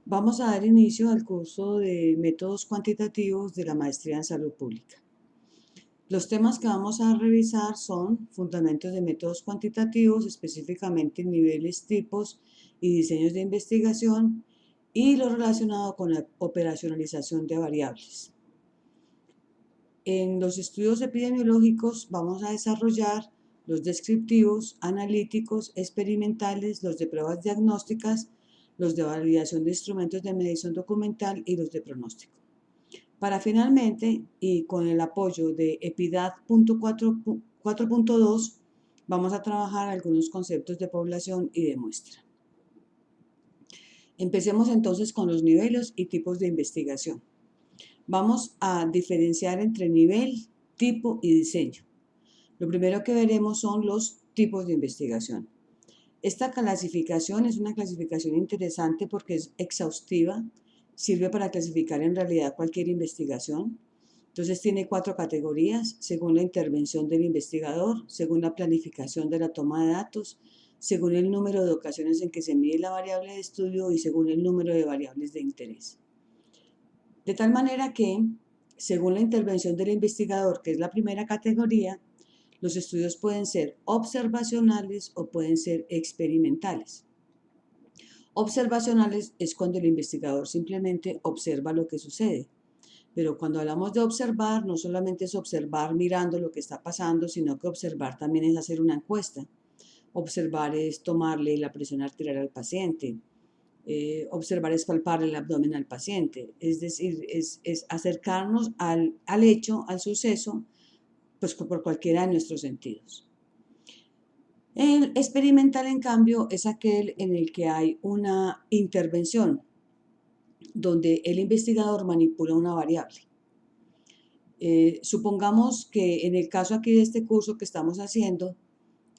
Vamos a dar inicio al curso de métodos cuantitativos de la maestría en salud pública. Los temas que vamos a revisar son fundamentos de métodos cuantitativos, específicamente niveles, tipos y diseños de investigación, y lo relacionado con la operacionalización de variables. En los estudios epidemiológicos vamos a desarrollar los descriptivos, analíticos, experimentales, los de pruebas diagnósticas, los de validación de instrumentos de medición documental y los de pronóstico. Para finalmente, y con el apoyo de EPIDAD 4.2, vamos a trabajar algunos conceptos de población y de muestra. Empecemos entonces con los niveles y tipos de investigación. Vamos a diferenciar entre nivel, tipo y diseño. Lo primero que veremos son los tipos de investigación. Esta clasificación es una clasificación interesante porque es exhaustiva, sirve para clasificar en realidad cualquier investigación. Entonces tiene 4 categorías, según la intervención del investigador, según la planificación de la toma de datos, según el número de ocasiones en que se mide la variable de estudio y según el número de variables de interés. De tal manera que, según la intervención del investigador, que es la primera categoría, los estudios pueden ser observacionales o pueden ser experimentales. Observacionales es cuando el investigador simplemente observa lo que sucede. Pero cuando hablamos de observar, no solamente es observar mirando lo que está pasando, sino que observar también es hacer una encuesta. Observar es tomarle la presión arterial al paciente. Observar es palpar el abdomen al paciente. Es decir, es acercarnos al hecho, al suceso, pues por cualquiera de nuestros sentidos. El experimental, en cambio, es aquel en el que hay una intervención, donde el investigador manipula una variable. Supongamos que en el caso aquí de este curso que estamos haciendo,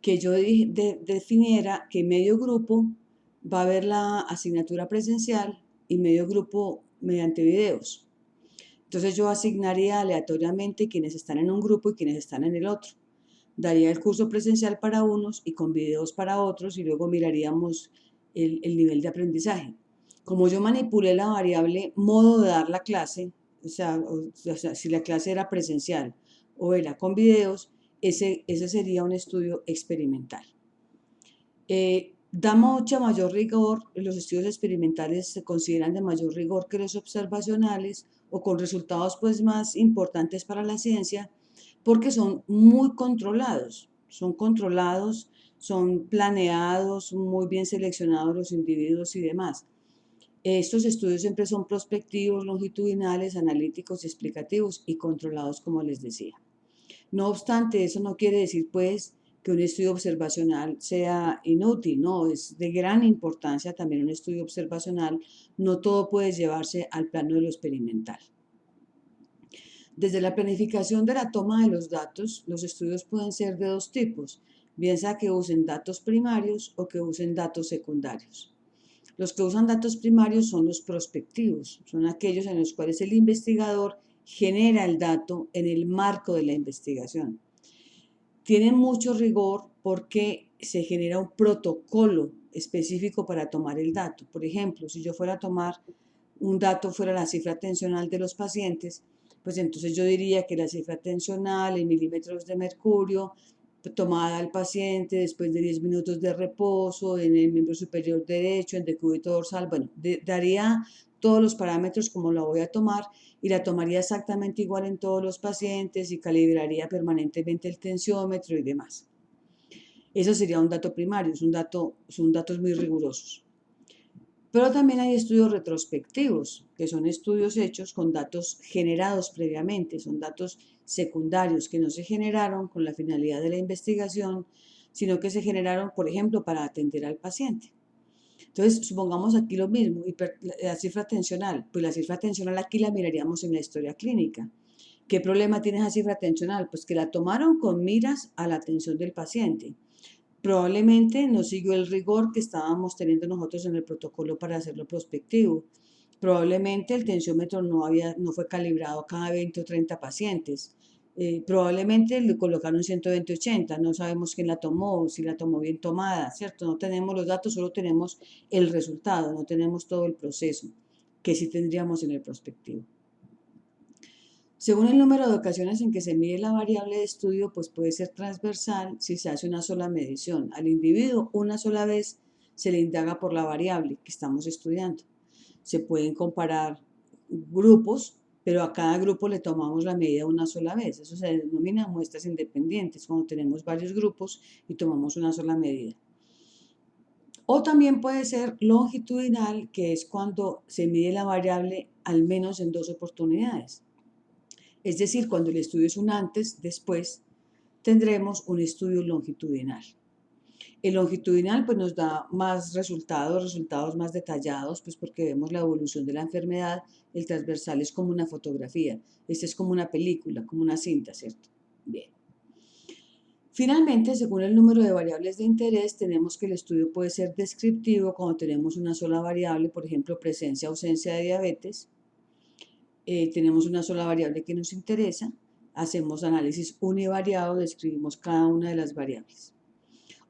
que yo definiera que medio grupo va a ver la asignatura presencial y medio grupo mediante videos. Entonces yo asignaría aleatoriamente quienes están en un grupo y quienes están en el otro. Daría el curso presencial para unos y con videos para otros y luego miraríamos el nivel de aprendizaje. Como yo manipulé la variable modo de dar la clase, o sea, si la clase era presencial o era con videos, ese sería un estudio experimental. Da mucha mayor rigor, los estudios experimentales se consideran de mayor rigor que los observacionales o con resultados pues más importantes para la ciencia porque son muy controlados, son planeados, muy bien seleccionados los individuos y demás. Estos estudios siempre son prospectivos, longitudinales, analíticos, explicativos y controlados, como les decía. No obstante, eso no quiere decir, pues, que un estudio observacional sea inútil, no, es de gran importancia también un estudio observacional, no todo puede llevarse al plano de lo experimental. Desde la planificación de la toma de los datos, los estudios pueden ser de dos tipos, bien sea que usen datos primarios o que usen datos secundarios. Los que usan datos primarios son los prospectivos, son aquellos en los cuales el investigador genera el dato en el marco de la investigación. Tienen mucho rigor porque se genera un protocolo específico para tomar el dato. Por ejemplo, si yo fuera a tomar un dato fuera la cifra tensional de los pacientes, pues entonces yo diría que la cifra tensional en milímetros de mercurio tomada al paciente después de 10 minutos de reposo en el miembro superior derecho, en decúbito dorsal, bueno, daría todos los parámetros como la voy a tomar y la tomaría exactamente igual en todos los pacientes y calibraría permanentemente el tensiómetro y demás. Eso sería un dato primario, son datos muy rigurosos. Pero también hay estudios retrospectivos, que son estudios hechos con datos generados previamente, son datos secundarios que no se generaron con la finalidad de la investigación, sino que se generaron, por ejemplo, para atender al paciente. Entonces, supongamos aquí lo mismo, la cifra tensional, pues la cifra tensional aquí la miraríamos en la historia clínica. ¿Qué problema tiene esa cifra tensional? Pues que la tomaron con miras a la atención del paciente. Probablemente no siguió el rigor que estábamos teniendo nosotros en el protocolo para hacerlo prospectivo. Probablemente el tensiómetro no fue calibrado cada 20 o 30 pacientes. Probablemente le colocaron 120-80, no sabemos quién la tomó, si la tomó bien tomada, ¿cierto? No tenemos los datos, solo tenemos el resultado, no tenemos todo el proceso que sí tendríamos en el prospectivo. Según el número de ocasiones en que se mide la variable de estudio, pues puede ser transversal si se hace una sola medición. Al individuo una sola vez se le indaga por la variable que estamos estudiando. Se pueden comparar grupos, pero a cada grupo le tomamos la medida una sola vez. Eso se denomina muestras independientes, cuando tenemos varios grupos y tomamos una sola medida. O también puede ser longitudinal, que es cuando se mide la variable al menos en 2 oportunidades. Es decir, cuando el estudio es un antes, después, tendremos un estudio longitudinal. El longitudinal pues nos da más resultados más detallados, pues porque vemos la evolución de la enfermedad. El transversal es como una fotografía, este es como una película, como una cinta, ¿cierto? Bien. Finalmente, según el número de variables de interés, tenemos que el estudio puede ser descriptivo cuando tenemos una sola variable, por ejemplo, presencia o ausencia de diabetes. Tenemos una sola variable que nos interesa, hacemos análisis univariado, describimos cada una de las variables.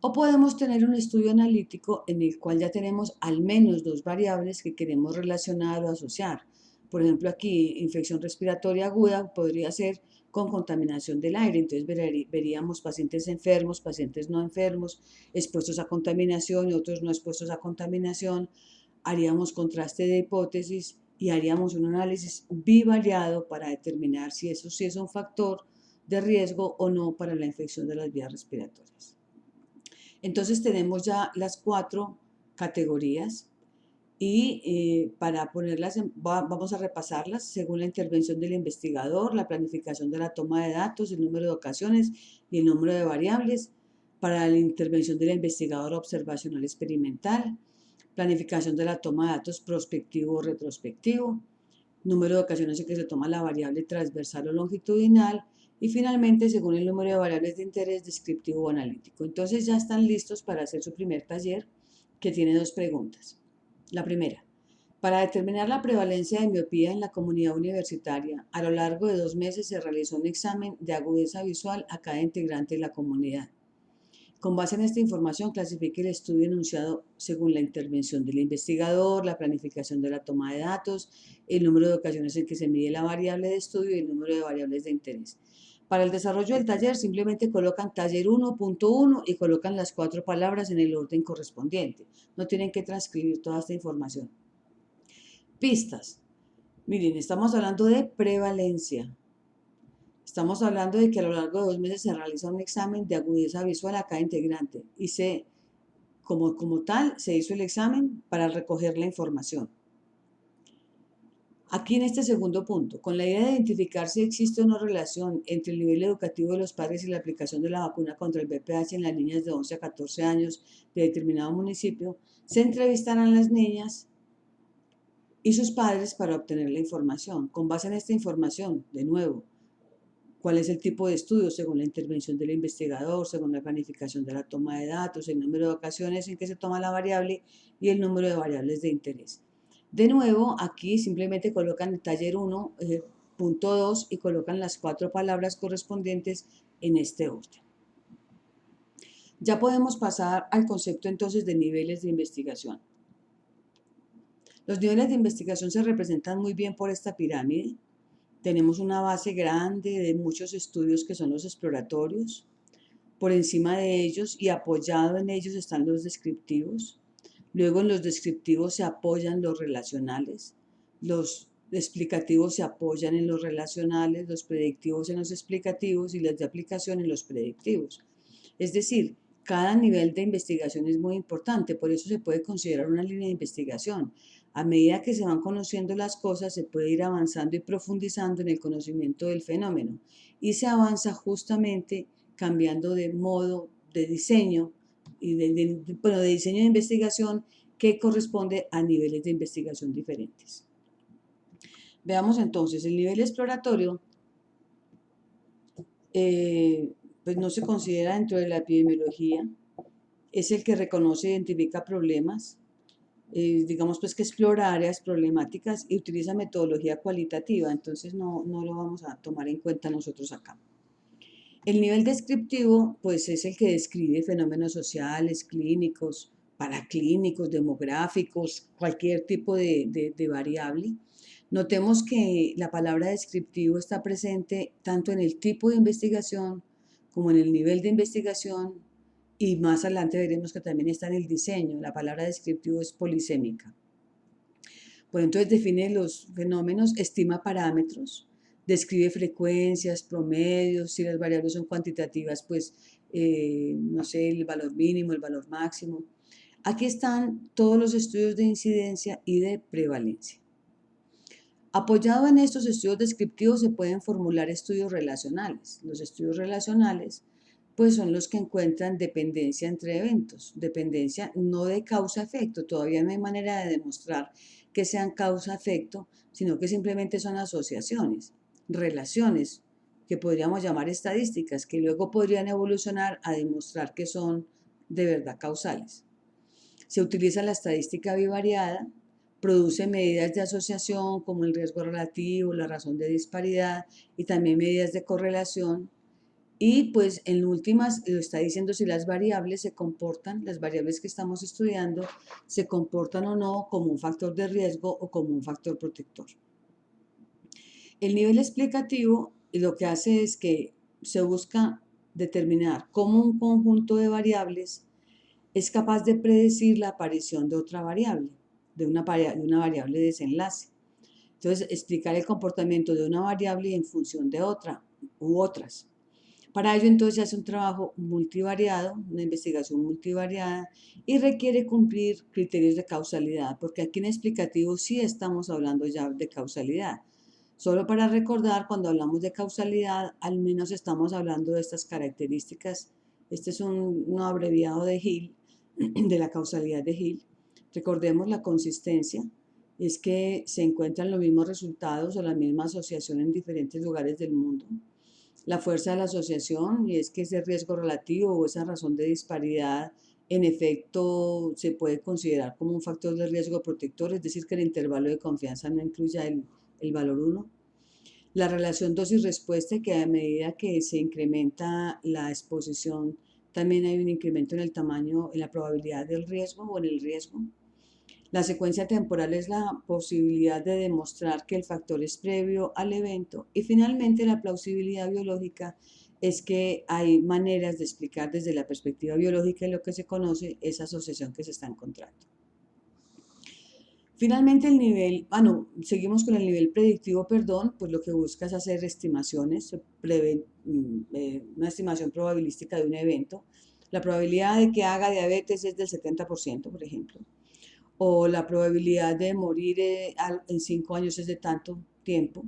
O podemos tener un estudio analítico en el cual ya tenemos al menos 2 variables que queremos relacionar o asociar. Por ejemplo, aquí infección respiratoria aguda podría ser con contaminación del aire. Entonces veríamos pacientes enfermos, pacientes no enfermos, expuestos a contaminación y otros no expuestos a contaminación. Haríamos contraste de hipótesis y haríamos un análisis bivariado para determinar si eso sí es un factor de riesgo o no para la infección de las vías respiratorias. Entonces tenemos ya las 4 categorías y para ponerlas, vamos a repasarlas según la intervención del investigador, la planificación de la toma de datos, el número de ocasiones y el número de variables. Para la intervención del investigador observacional experimental, planificación de la toma de datos prospectivo o retrospectivo, número de ocasiones en que se toma la variable transversal o longitudinal, y finalmente, según el número de variables de interés, descriptivo o analítico. Entonces ya están listos para hacer su primer taller, que tiene 2 preguntas. La primera, para determinar la prevalencia de miopía en la comunidad universitaria, a lo largo de 2 meses se realizó un examen de agudeza visual a cada integrante de la comunidad. Con base en esta información, clasifique el estudio enunciado según la intervención del investigador, la planificación de la toma de datos, el número de ocasiones en que se mide la variable de estudio y el número de variables de interés. Para el desarrollo del taller, simplemente colocan taller 1.1 y colocan las 4 palabras en el orden correspondiente. No tienen que transcribir toda esta información. Pistas. Miren, estamos hablando de prevalencia. Estamos hablando de que a lo largo de 2 meses se realiza un examen de agudeza visual a cada integrante y como tal se hizo el examen para recoger la información. Aquí en este segundo punto, con la idea de identificar si existe o no relación entre el nivel educativo de los padres y la aplicación de la vacuna contra el VPH en las niñas de 11 a 14 años de determinado municipio, se entrevistarán las niñas y sus padres para obtener la información. Con base en esta información, de nuevo, cuál es el tipo de estudio según la intervención del investigador, según la planificación de la toma de datos, el número de ocasiones en que se toma la variable y el número de variables de interés. De nuevo, aquí simplemente colocan el taller 1.2 y colocan las 4 palabras correspondientes en este orden. Ya podemos pasar al concepto entonces de niveles de investigación. Los niveles de investigación se representan muy bien por esta pirámide. Tenemos una base grande de muchos estudios que son los exploratorios. Por encima de ellos y apoyado en ellos están los descriptivos. Luego en los descriptivos se apoyan los relacionales. Los explicativos se apoyan en los relacionales, los predictivos en los explicativos y los de aplicación en los predictivos. Es decir, cada nivel de investigación es muy importante, por eso se puede considerar una línea de investigación. A medida que se van conociendo las cosas, se puede ir avanzando y profundizando en el conocimiento del fenómeno y se avanza justamente cambiando de modo de diseño y de diseño de investigación que corresponde a niveles de investigación diferentes. Veamos entonces, el nivel exploratorio pues no se considera dentro de la epidemiología, es el que reconoce e identifica problemas, digamos pues que explora áreas problemáticas y utiliza metodología cualitativa, entonces no lo vamos a tomar en cuenta nosotros acá. El nivel descriptivo, pues, es el que describe fenómenos sociales, clínicos, paraclínicos, demográficos, cualquier tipo de variable. Notemos que la palabra descriptivo está presente tanto en el tipo de investigación como en el nivel de investigación y más adelante veremos que también está en el diseño. La palabra descriptivo es polisémica. Bueno, entonces define los fenómenos, estima parámetros, describe frecuencias, promedios, si las variables son cuantitativas, pues no sé, el valor mínimo, el valor máximo. Aquí están todos los estudios de incidencia y de prevalencia. Apoyado en estos estudios descriptivos se pueden formular estudios relacionales. Los estudios relacionales pues son los que encuentran dependencia entre eventos, dependencia no de causa-efecto, todavía no hay manera de demostrar que sean causa-efecto, sino que simplemente son asociaciones, relaciones que podríamos llamar estadísticas, que luego podrían evolucionar a demostrar que son de verdad causales. Se utiliza la estadística bivariada, produce medidas de asociación como el riesgo relativo, la razón de disparidad y también medidas de correlación. Y pues en últimas lo está diciendo si las variables se comportan, las variables que estamos estudiando, se comportan o no como un factor de riesgo o como un factor protector. El nivel explicativo lo que hace es que se busca determinar cómo un conjunto de variables es capaz de predecir la aparición de otra variable, de una variable de desenlace. Entonces, explicar el comportamiento de una variable en función de otra u otras. Para ello, entonces, se hace un trabajo multivariado, una investigación multivariada y requiere cumplir criterios de causalidad, porque aquí en explicativo sí estamos hablando ya de causalidad. Solo para recordar, cuando hablamos de causalidad, al menos estamos hablando de estas características. Este es un abreviado de Hill, de la causalidad de Hill. Recordemos la consistencia, es que se encuentran los mismos resultados o la misma asociación en diferentes lugares del mundo. La fuerza de la asociación, y es que ese riesgo relativo o esa razón de disparidad, en efecto, se puede considerar como un factor de riesgo protector, es decir, que el intervalo de confianza no incluya el valor 1. La relación dosis-respuesta, que a medida que se incrementa la exposición, también hay un incremento en el tamaño, en la probabilidad del riesgo o en el riesgo. La secuencia temporal es la posibilidad de demostrar que el factor es previo al evento. Y finalmente la plausibilidad biológica es que hay maneras de explicar desde la perspectiva biológica y lo que se conoce esa asociación que se está encontrando. Finalmente el nivel, seguimos con el nivel predictivo, pues lo que busca es hacer estimaciones, una estimación probabilística de un evento. La probabilidad de que haga diabetes es del 70%, por ejemplo, o la probabilidad de morir en 5 años es de tanto tiempo,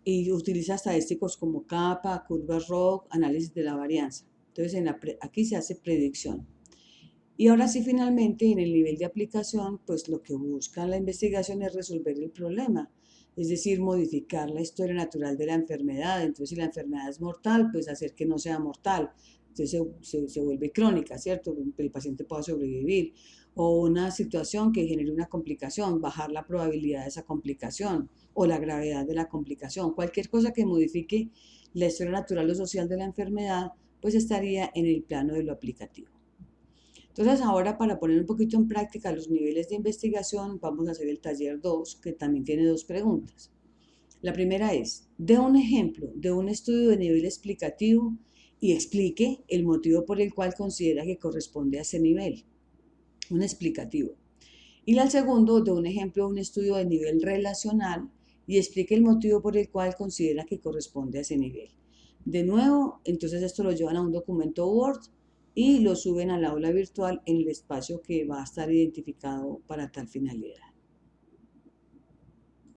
y utiliza estadísticos como kappa, curvas ROC, análisis de la varianza. Entonces aquí se hace predicción. Y ahora sí, finalmente, en el nivel de aplicación, pues lo que busca la investigación es resolver el problema, es decir, modificar la historia natural de la enfermedad. Entonces, si la enfermedad es mortal, pues hacer que no sea mortal. Entonces se vuelve crónica, ¿cierto? Que el paciente pueda sobrevivir. O una situación que genere una complicación, bajar la probabilidad de esa complicación o la gravedad de la complicación. Cualquier cosa que modifique la historia natural o social de la enfermedad, pues estaría en el plano de lo aplicativo. Entonces ahora, para poner un poquito en práctica los niveles de investigación, vamos a hacer el taller 2, que también tiene 2 preguntas. La primera es, dé un ejemplo de un estudio de nivel explicativo y explique el motivo por el cual considera que corresponde a ese nivel. Un explicativo. Y el segundo, de un ejemplo de un estudio de nivel relacional y explique el motivo por el cual considera que corresponde a ese nivel. De nuevo, entonces esto lo llevan a un documento Word y lo suben al aula virtual en el espacio que va a estar identificado para tal finalidad.